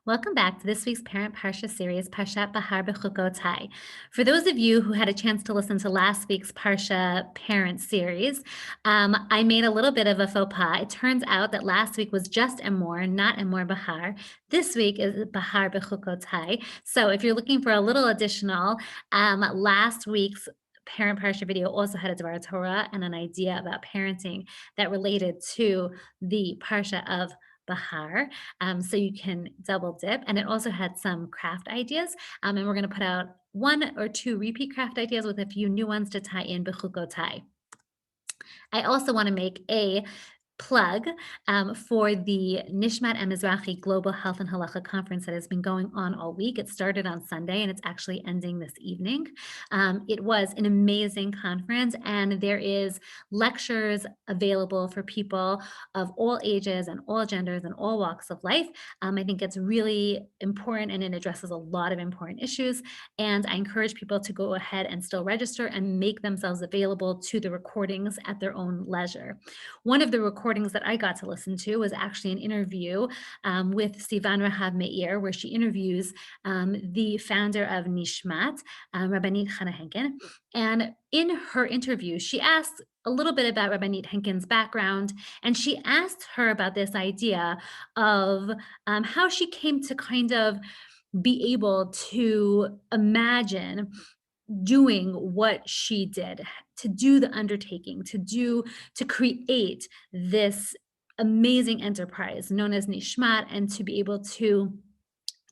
Welcome back to this week's Parent Parsha series, Parashat Behar-Bechukotai. For those of you who had a chance to listen to last week's Parsha Parent series, I made a little bit of a faux pas. It turns out that last week was just Emor, not Emor Bahar. This week is Behar-Bechukotai. So if you're looking for a little additional, last week's Parent Parsha video also had a Dvar Torah and an idea about parenting that related to the Parsha of Bahar, so you can double dip. And it also had some craft ideas. And we're going to put out one or two repeat craft ideas with a few new ones to tie in Bechukotai. I also want to make a plug for the Nishmat and Mizrahi Global Health and Halacha Conference that has been going on all week. It started on Sunday and it's actually ending this evening. It was an amazing conference, and there is lectures available for people of all ages and all genders and all walks of life. I think it's really important and it addresses a lot of important issues. And I encourage people to go ahead and still register and make themselves available to the recordings at their own leisure. One of the recordings that I got to listen to was actually an interview with Sivan Rahav Meir, where she interviews the founder of Nishmat, Rabbanit Chana Henkin. And in her interview, she asked a little bit about Rabbanit Henkin's background, and she asked her about this idea of how she came to kind of be able to imagine doing what she did, to do the undertaking, to create this amazing enterprise known as Nishmat, and to be able to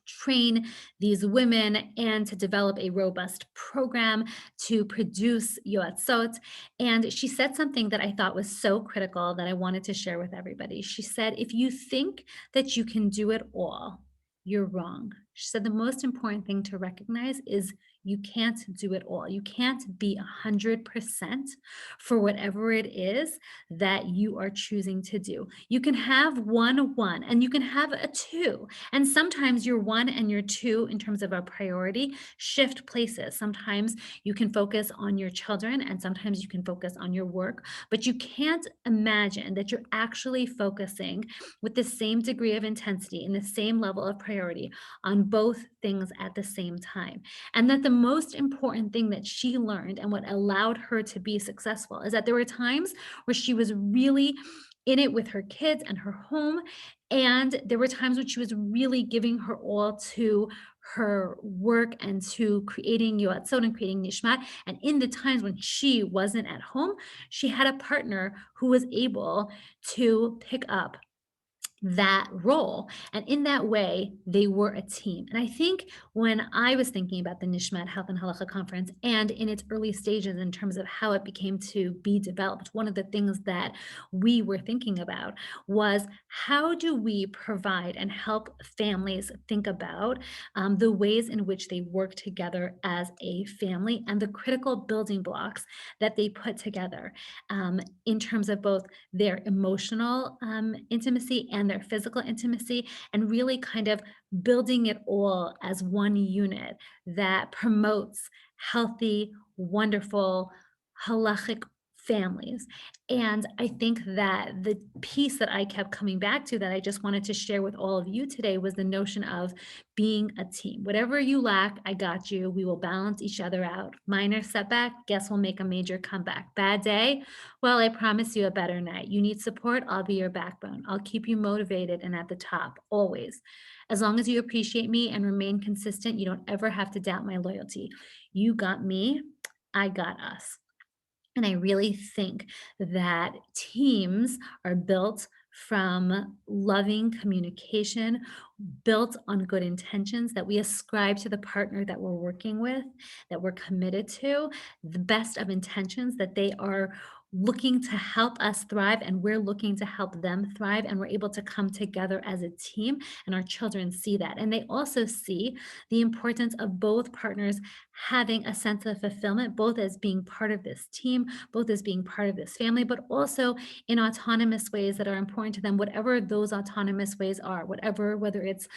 train these women and to develop a robust program to produce yoatzot. And she said something that I thought was so critical that I wanted to share with everybody. She said, if you think that you can do it all, you're wrong. She said the most important thing to recognize is you can't do it all. You can't be 100% for whatever it is that you are choosing to do. You can have one, and you can have a two. And sometimes your one and your two, in terms of a priority, shift places. Sometimes you can focus on your children, and sometimes you can focus on your work. But you can't imagine that you're actually focusing with the same degree of intensity and the same level of priority on both things at the same time. And that the most important thing that she learned and what allowed her to be successful is that there were times where she was really in it with her kids and her home. And there were times when she was really giving her all to her work and to creating Yoatzot and creating Nishmat. And in the times when she wasn't at home, she had a partner who was able to pick up that role. And in that way, they were a team. And I think when I was thinking about the Nishmat Health and Halacha Conference and in its early stages in terms of how it became to be developed, one of the things that we were thinking about was how do we provide and help families think about the ways in which they work together as a family and the critical building blocks that they put together in terms of both their emotional intimacy and their physical intimacy, and really kind of building it all as one unit that promotes healthy, wonderful, halachic families. And I think that the piece that I kept coming back to that I just wanted to share with all of you today was the notion of being a team. Whatever you lack, I got you. We will balance each other out. Minor setback, guess we'll make a major comeback. Bad day, well, I promise you a better night. You need support, I'll be your backbone. I'll keep you motivated and at the top, always. As long as you appreciate me and remain consistent, you don't ever have to doubt my loyalty. You got me, I got us. And I really think that teams are built from loving communication, built on good intentions, that we ascribe to the partner that we're working with, that we're committed to, the best of intentions, that they are looking to help us thrive and we're looking to help them thrive, and we're able to come together as a team, and our children see that. And they also see the importance of both partners having a sense of fulfillment, both as being part of this team, both as being part of this family, but also in autonomous ways that are important to them, whatever those autonomous ways are, whether it's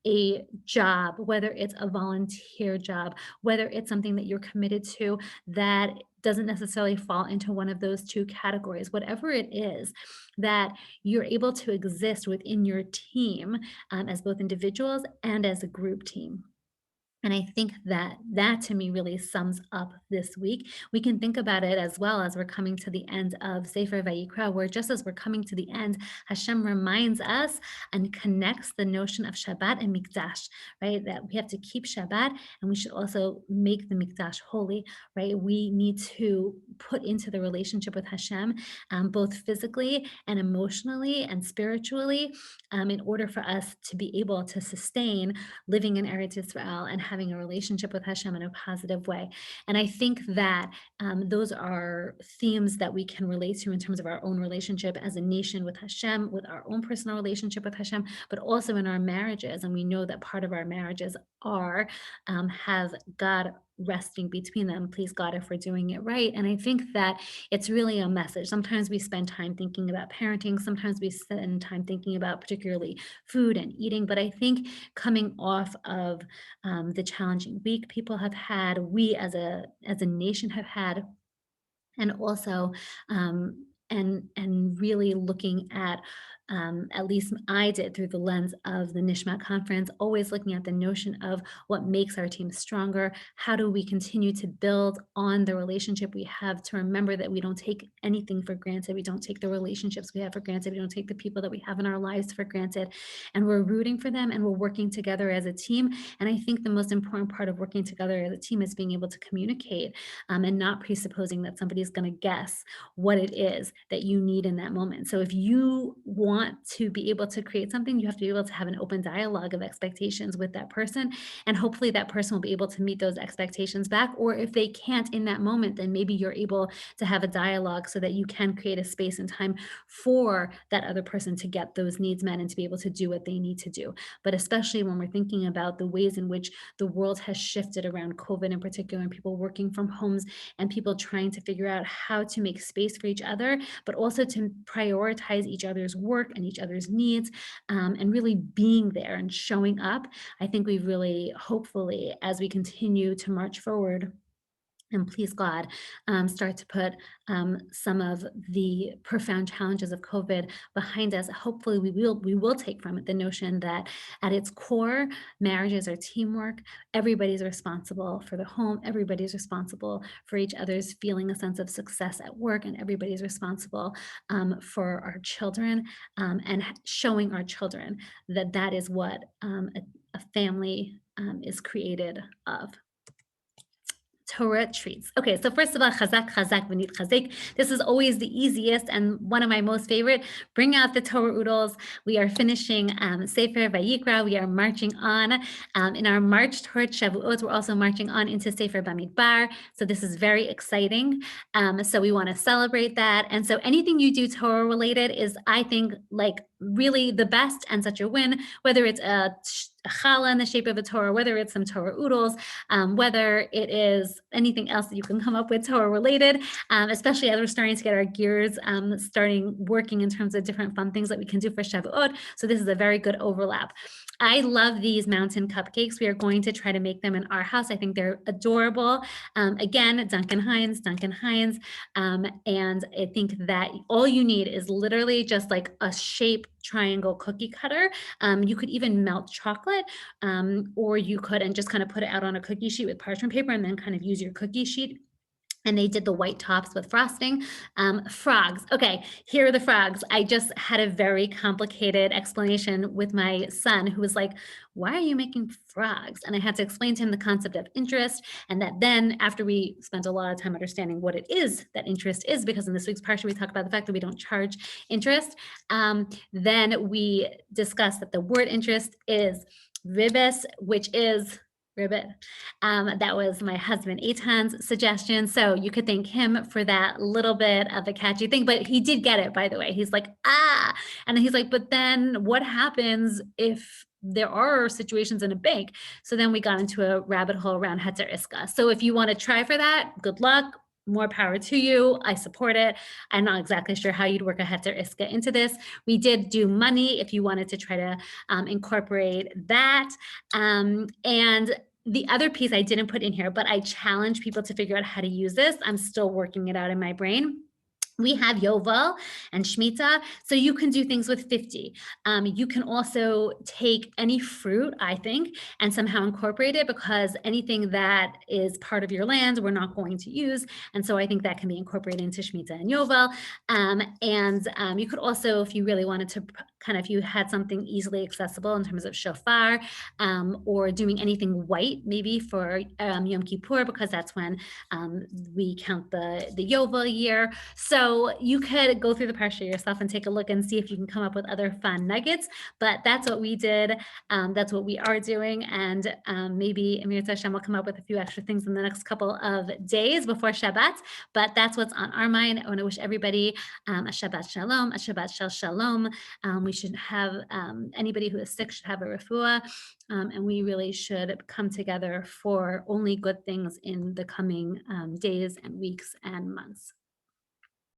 a job, whether it's a volunteer job, whether it's something that you're committed to that doesn't necessarily fall into one of those two categories. Whatever it is, that you're able to exist within your team as both individuals and as a group team. And I think that that to me really sums up this week. We can think about it as well as we're coming to the end of Sefer Vayikra, where just as we're coming to the end, Hashem reminds us and connects the notion of Shabbat and Mikdash, right? That we have to keep Shabbat and we should also make the Mikdash holy, right? We need to put into the relationship with Hashem, both physically and emotionally and spiritually, in order for us to be able to sustain living in Eretz Yisrael and having a relationship with Hashem in a positive way. And I think that those are themes that we can relate to in terms of our own relationship as a nation with Hashem, with our own personal relationship with Hashem, but also in our marriages. And we know that part of our marriages are have God resting between them. Please God, if we're doing it right. And I think that it's really a message. Sometimes we spend time thinking about parenting. Sometimes we spend time thinking about particularly food and eating. But I think coming off of the challenging week people have had, we as a nation have had, and also and really looking at least I did through the lens of the Nishmat conference, always looking at the notion of what makes our team stronger. How do we continue to build on the relationship we have, to remember that we don't take anything for granted. We don't take the relationships we have for granted. We don't take the people that we have in our lives for granted. And we're rooting for them and we're working together as a team. And I think the most important part of working together as a team is being able to communicate and not presupposing that somebody's going to guess what it is that you need in that moment. So if you want to be able to create something, you have to be able to have an open dialogue of expectations with that person. And hopefully that person will be able to meet those expectations back. Or if they can't in that moment, then maybe you're able to have a dialogue so that you can create a space and time for that other person to get those needs met and to be able to do what they need to do. But especially when we're thinking about the ways in which the world has shifted around COVID in particular, and people working from homes and people trying to figure out how to make space for each other, but also to prioritize each other's work and each other's needs, and really being there and showing up. I think we really, hopefully, as we continue to march forward, and please God, start to put some of the profound challenges of COVID behind us. Hopefully we will take from it the notion that at its core, marriages are teamwork. Everybody's responsible for the home. Everybody's responsible for each other's feeling a sense of success at work, and everybody's responsible for our children, and showing our children that that is what a family is created of. Torah treats. Okay, so first of all, chazak, chazak, v'nit chazek. This is always the easiest and one of my most favorite. Bring out the Torah oodles. We are finishing Sefer Vayikra. We are marching on. In our march towards Shavuot, we're also marching on into Sefer Bamidbar. So this is very exciting. So we want to celebrate that. And so anything you do Torah related is, I think, like really the best and such a win, whether it's a challah in the shape of a Torah, whether it's some Torah oodles, whether it is anything else that you can come up with Torah related, especially as we're starting to get our gears starting working in terms of different fun things that we can do for Shavuot. So this is a very good overlap. I love these mountain cupcakes. We are going to try to make them in our house. I think they're adorable. Again, Duncan Hines. And I think that all you need is literally just like a shape triangle cookie cutter. You could even melt chocolate, or you could and just kind of put it out on a cookie sheet with parchment paper and then kind of use your cookie sheet. And they did the white tops with frosting. Frogs. Okay, here are the frogs. I just had a very complicated explanation with my son who was like, why are you making frogs? And I had to explain to him the concept of interest. And that then after we spent a lot of time understanding what it is that interest is, because in this week's parsha, we talk about the fact that we don't charge interest. Then we discussed that the word interest is ribes, which is ribbit. That was my husband Eitan's suggestion. So you could thank him for that little bit of a catchy thing, but he did get it, by the way. He's like, ah, and then he's like, but then what happens if there are situations in a bank? So then we got into a rabbit hole around Hetzer Iska. So if you want to try for that, good luck. More power to you. I support it. I'm not exactly sure how you'd work a Hetzer Iska into this. We did do money if you wanted to try to incorporate that. And The other piece I didn't put in here, but I challenge people to figure out how to use this. I'm still working it out in my brain. We have Yovel and Shemitah, so you can do things with 50. You can also take any fruit, I think, and somehow incorporate it, because anything that is part of your land, we're not going to use. And so I think that can be incorporated into Shemitah and Yovel. You could also, if you really wanted to if you had something easily accessible in terms of shofar, or doing anything white, maybe for Yom Kippur, because that's when we count the Yovel year. So you could go through the Parsha yourself and take a look and see if you can come up with other fun nuggets. But that's what we did. That's what we are doing. And maybe Amir Hashem will come up with a few extra things in the next couple of days before Shabbat. But that's what's on our mind. I want to wish everybody a Shabbat Shalom, a Shabbat Shel Shalom. We should have anybody who is sick should have a refuah. And we really should come together for only good things in the coming days and weeks and months.